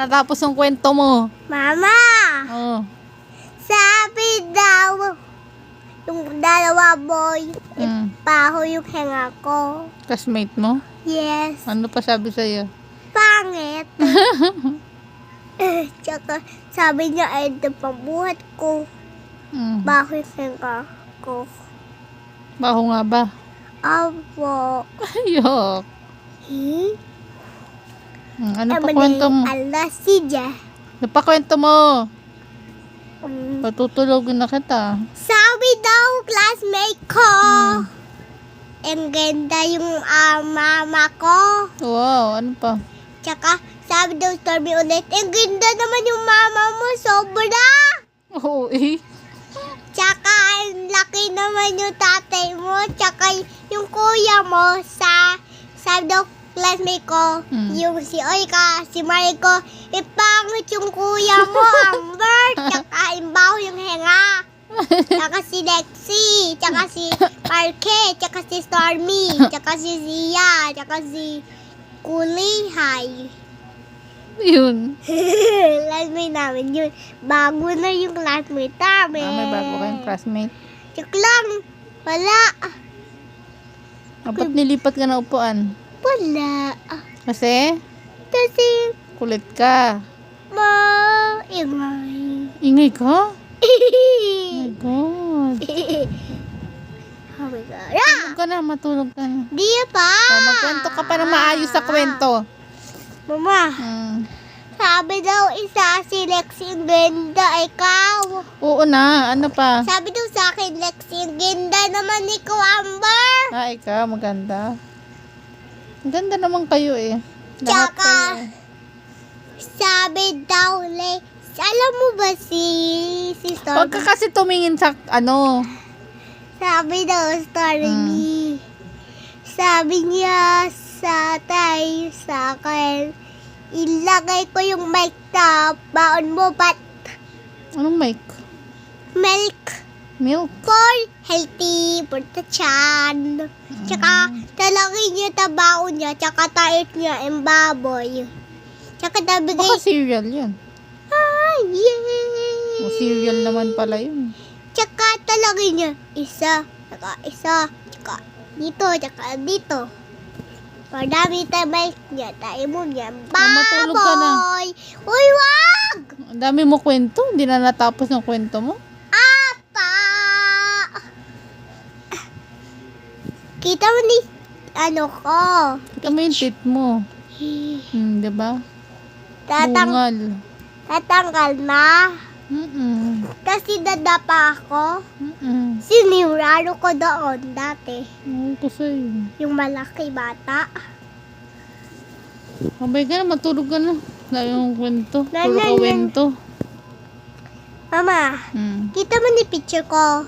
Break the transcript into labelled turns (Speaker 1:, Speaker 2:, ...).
Speaker 1: natapos yung kwento mo.
Speaker 2: Mama!
Speaker 1: Oh.
Speaker 2: Sabi daw, yung dalawa boy, ipaho yung henga ko.
Speaker 1: Classmate mo?
Speaker 2: Yes.
Speaker 1: Ano pa sabi sa'yo?
Speaker 2: Pangit. Tsaka sabi niya ay ito pambuhat ko. Baho yung henga ko.
Speaker 1: Baho nga ba?
Speaker 2: Apo.
Speaker 1: Yok. Ano pa kwento mo?
Speaker 2: Alasija.
Speaker 1: Ano pa kwento mo? Patutulogin na kita.
Speaker 2: Sabi daw, classmate ko. Ang ganda yung mama ko.
Speaker 1: Wow, ano pa?
Speaker 2: Tsaka, sabi daw, Stormy ulit, ang ganda naman yung mama mo, sobra.
Speaker 1: Oo eh.
Speaker 2: Tsaka, ang laki naman yung tatay mo. Tsaka, yung kuya mo, sabi daw, classmate ko, yung si Oika, si Mariko, ipangit yung kuya mo, Amber. Tsaka, imbaho yung henga. Tsaka si Lexi, tsaka si Parke, tsaka si Stormy, tsaka si Zia, tsaka si Kulihay.
Speaker 1: Yun.
Speaker 2: Classmate namin yun. Bago na yung classmate namin.
Speaker 1: May bago kayong classmate.
Speaker 2: Joke lang. Wala.
Speaker 1: Dapat nilipat ka na upuan.
Speaker 2: Wala.
Speaker 1: Kasi?
Speaker 2: Kasi,
Speaker 1: Kulit ka.
Speaker 2: ingay.
Speaker 1: Ingay ka? Oh my God.
Speaker 2: Oh my God.
Speaker 1: Matulog ka na, matulog ka na.
Speaker 2: Di pa.
Speaker 1: Magkwento ka pa na maayos sa kwento.
Speaker 2: Mama, sabi daw isa si Lexi ang ganda, ikaw.
Speaker 1: Oo na, ano pa?
Speaker 2: Sabi daw sa akin, Lexi ang ganda naman ikaw, Amber.
Speaker 1: Ikaw, maganda. Maganda naman kayo eh. Lahat
Speaker 2: Tsaka,
Speaker 1: kayo.
Speaker 2: sabi daw, alam mo ba si
Speaker 1: Huwag ka
Speaker 2: Stormy?
Speaker 1: kasi tumingin sa ano.
Speaker 2: Sabi daw, Stormy. Sabi niya sa akin, ilagay ko yung mic na baon mo, ba't
Speaker 1: Anong mic?
Speaker 2: milk
Speaker 1: Milk?
Speaker 2: for healthy for the chan. Tsaka, talagay niya tabaon niya, tsaka tait niya ang baboy. Tsaka nabigay,
Speaker 1: Baka cereal yan.
Speaker 2: yay!
Speaker 1: O cereal naman pala yun.
Speaker 2: Tsaka talagay niya, isa, tsaka dito, tsaka dito. Madami tayo niya, tayo mo niya,
Speaker 1: matulog ka na.
Speaker 2: baboy! Uy, wag!
Speaker 1: Ang dami mo kwento. Hindi na natapos ng kwento mo.
Speaker 2: Apa! Kita mo ni, ano ko?
Speaker 1: Kita mo yung tit mo. Diba? Bungal.
Speaker 2: Tatanggal na. Kasi dadapa ako. Siniraro ko doon dati.
Speaker 1: Kasi
Speaker 2: Yung malaki bata.
Speaker 1: sabay ka na, matulog ka na. Dami mong kwento. Puro
Speaker 2: Nan, nan,
Speaker 1: ka kwento.
Speaker 2: Mama, kita mo ni picture ko.